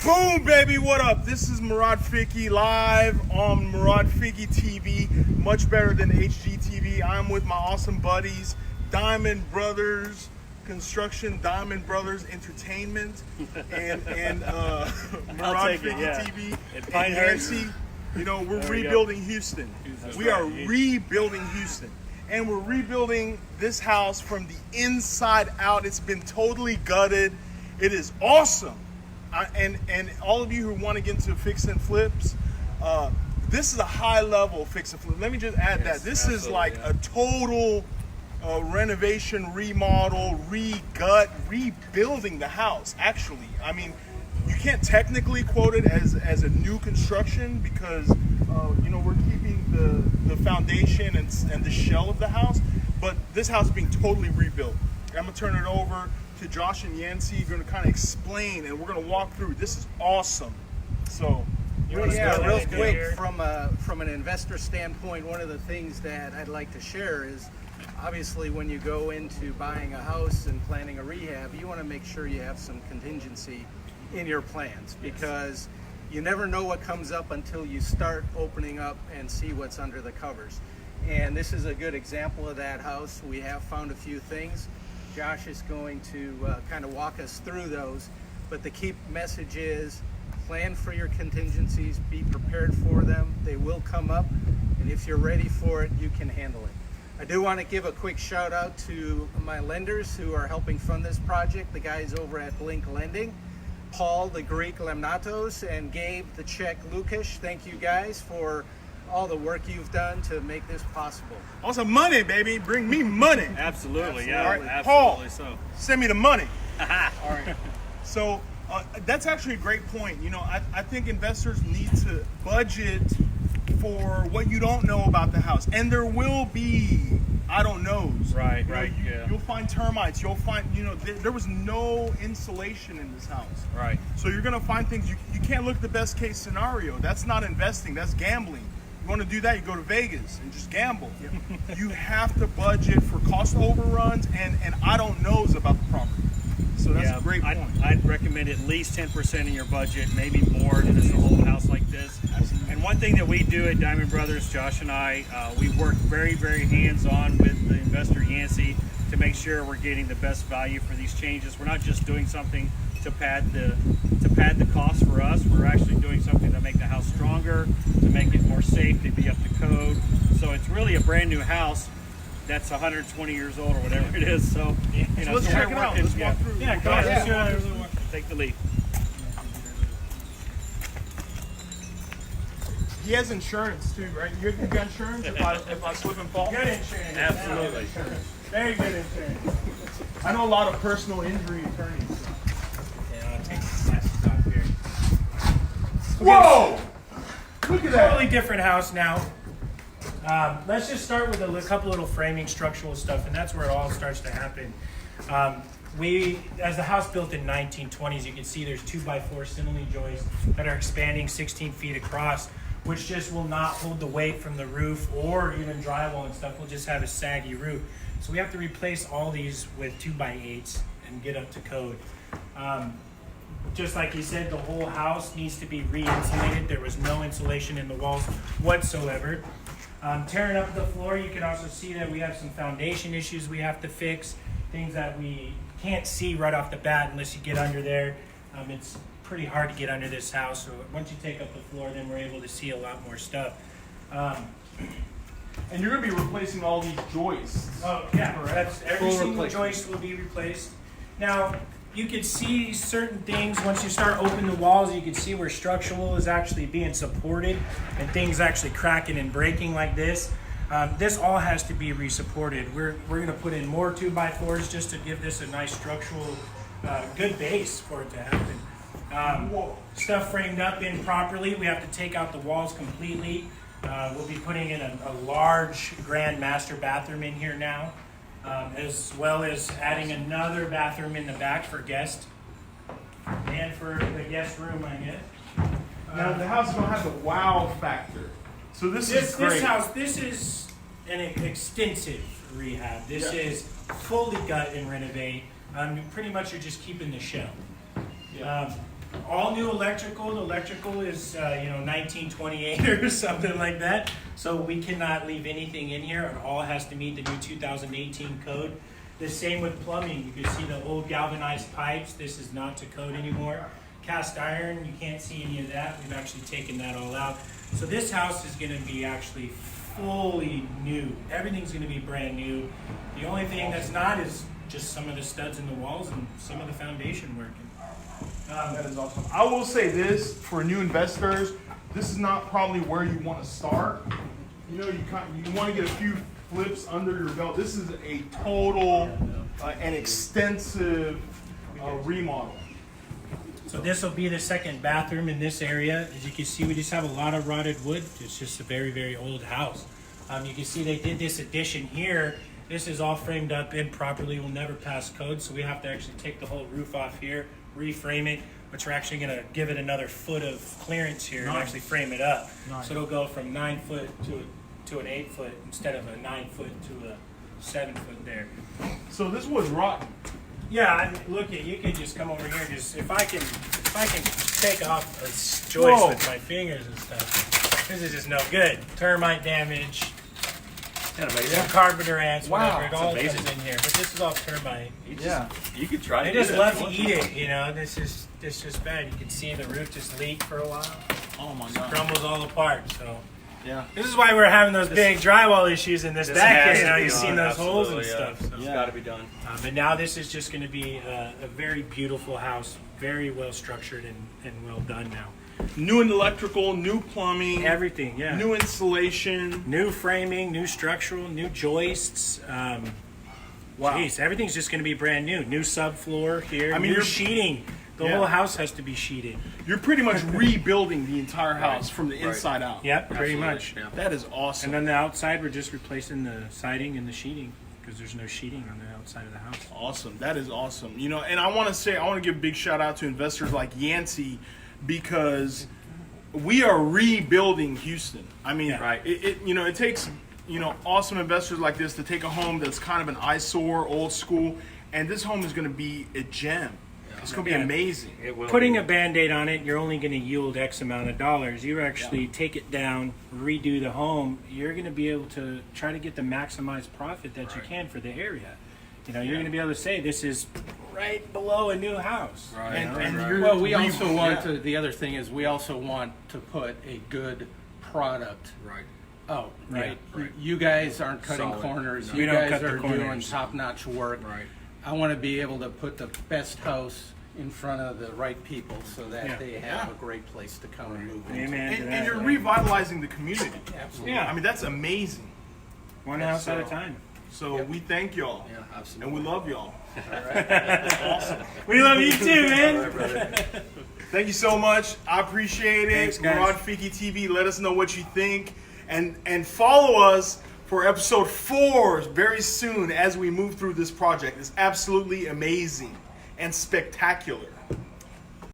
Boom, baby, what up? This is Morad Fiki live on Morad Fiki TV, much better than HGTV. I'm with my awesome buddies, Diamond Brothers Construction, Diamond Brothers Entertainment, and Morad Fiki TV, and Nancy. You know, we're rebuilding Houston. We are rebuilding Houston. And we're rebuilding this house from the inside out. It's been totally gutted. It is awesome. And all of you who want to get into fix and flips, this is a high level fix and flip. Let me just add that. This is like a total renovation, remodel, re-gut, rebuilding the house, actually. I mean, you can't technically quote it as a new construction because, you know, we're keeping the foundation and the shell of the house, but this house is being totally rebuilt. I'm going to turn it over to Josh and Yancy. You're going to kind of explain, and we're going to walk through. This is awesome. So, real quick, from an investor standpoint, one of the things that I'd like to share is, obviously, when you go into buying a house and planning a rehab, you want to make sure you have some contingency in your plans, because you never know what comes up until you start opening up and see what's under the covers. And this is a good example of that house. We have found a few things. Josh is going to kind of walk us through those, but the key message is plan for your contingencies, be prepared for them. They will come up, and if you're ready for it, you can handle it. I do want to give a quick shout out to my lenders who are helping fund this project, the guys over at Blink Lending, Paul the Greek Lemnatos, and Gabe the Czech Lukash. Thank you guys for all the work you've done to make this possible. Also money, baby. Bring me money. Absolutely, yeah. All right, Absolutely. Paul, send me the money. All right. So that's actually a great point. You know, I think investors need to budget for what you don't know about the house. And there will be I don't knows. Right, you right. Know, you'll find termites. You'll find, you know, there was no insulation in this house. Right. So you're going to find things. You can't look at the best case scenario. That's not investing. That's gambling. You want to do that, you go to Vegas and just gamble. You have to budget for cost overruns and I don't knows about the property. So that's a great point. I'd recommend at least 10% in your budget, maybe more, to just a whole house like this. Absolutely. And one thing that we do at Diamond Brothers, Josh and I, we work very, very hands-on with the investor Yancy to make sure we're getting the best value for these changes. We're not just doing something to pad the cost for us. We're actually doing something to make the house stronger, to make it more safe, to be up to code. So it's really a brand new house that's 120 years old or whatever it is. So, you know, let's check it out. Let's walk through. Yeah, go ahead. Take the lead. He has insurance too, right? You got insurance if I slip and fall? Good insurance. Absolutely. Very good insurance. I know a lot of personal injury attorneys. Yeah, I'll take the glasses off here. Whoa! Look at that. Totally different house now. Let's just start with a couple little framing structural stuff, and that's where it all starts to happen. As the house built in 1920s, you can see there's 2x4 simile joists that are expanding 16 feet across, which just will not hold the weight from the roof or even drywall and stuff. We'll just have a saggy roof. So we have to replace all these with 2x8s and get up to code. Just like he said, the whole house needs to be re-insulated. There was no insulation in the walls whatsoever. Tearing up the floor, you can also see that we have some foundation issues we have to fix, things that we can't see right off the bat unless you get under there. It's pretty hard to get under this house, so once you take up the floor, then we're able to see a lot more stuff. And you're going to be replacing all these joists. Oh, yeah, that's every Full single replacement. joist will be replaced. Now, you can see certain things once you start opening the walls. You can see where structural is actually being supported and things actually cracking and breaking like this. This all has to be re-supported. We're going to put in more 2x4s just to give this a nice structural, good base for it to happen. Stuff framed up in properly. We have to take out the walls completely. We'll be putting in a large grand master bathroom in here now, as well as adding another bathroom in the back for guests and for the guest room, I guess. Now the house is going to have the wow factor. So this is great. This house, this is an extensive rehab. This is fully gut and renovate. Pretty much you're just keeping the shell. all new electrical. The electrical is 1928 or something like that. So we cannot leave anything in here. It all has to meet the new 2018 code. The same with plumbing. You can see the old galvanized pipes. This is not to code anymore. Cast iron, you can't see any of that. We've actually taken that all out. So this house is going to be actually fully new. Everything's going to be brand new. The only thing that's not is just some of the studs in the walls and some of the foundation working. That is awesome. I will say this for new investors, this is not probably where you want to start. You know, you want to get a few flips under your belt. This is a total and extensive remodel. So this will be the second bathroom in this area. As you can see, we just have a lot of rotted wood. It's just a very, very old house. You can see they did this addition here. This is all framed up improperly, will never pass code. So we have to actually take the whole roof off here, reframe it, which we're actually gonna give it another foot of clearance here and actually frame it up. So it'll go from 9 foot to an 8 foot instead of a 9 foot to a 7 foot there. So this was rotten. Yeah, I mean, look, you could just come over here. Just if I can take off a joist with my fingers and stuff. This is just no good. Termite damage. Some carpenter ants, whatever. It all comes in here. But this is all termite. You could try They it. just love to eat it. You know, this is just bad. You can see the roof just leak for a while. Oh my It crumbles all apart. So Yeah. this is why we're having those big drywall issues in this back has here. You to know, be you've seen done, those holes and absolutely, stuff. So. It's got to be done. But now this is just going to be a very beautiful house, very well structured and well done now. New electrical, new plumbing, Everything, yeah. new insulation. New framing, new structural, new joists. Wow. Geez, everything's just going to be brand new. New subfloor here. I mean, new you're- sheeting. The Yeah. whole house has to be sheeted. You're pretty much rebuilding the entire house from the inside out. Yep, pretty Absolutely, much. yeah. That is awesome. And then the outside, we're just replacing the siding and the sheeting because there's no sheeting on the outside of the house. Awesome. That is awesome. You know, and I want to give a big shout out to investors like Yancey because we are rebuilding Houston. I mean, Yeah. Right. it takes, awesome investors like this to take a home that's kind of an eyesore, old school, and this home is going to be a gem. It's going to be Yeah. amazing. It will Putting be. a Band-Aid on it, you're only going to yield X amount of dollars. You actually take it down, redo the home, you're going to be able to try to get the maximized profit that you can for the area. You know, you're going to be able to say this is right below a new house. Right. And right. you're Well, we also want yeah. to, the other thing is we also want to put a good product Right. out, right? Yeah, right. You guys aren't cutting Solid. corners. No. You We don't guys cut the are doing corners. top-notch work. Right. I want to be able to put the best house in front of the right people so that Yeah. they have a great place to come and move into. Amen to And that. you're revitalizing the community. Absolutely. Yeah. I mean, that's amazing. One house at a time. So we thank y'all. Yeah, And absolutely. we love y'all. We love you too, man. Thank you so much. I appreciate it. Thanks, guys. Morad Fiki TV. Let us know what you think. And follow us for episode 4 very soon as we move through this project. It's absolutely amazing and spectacular.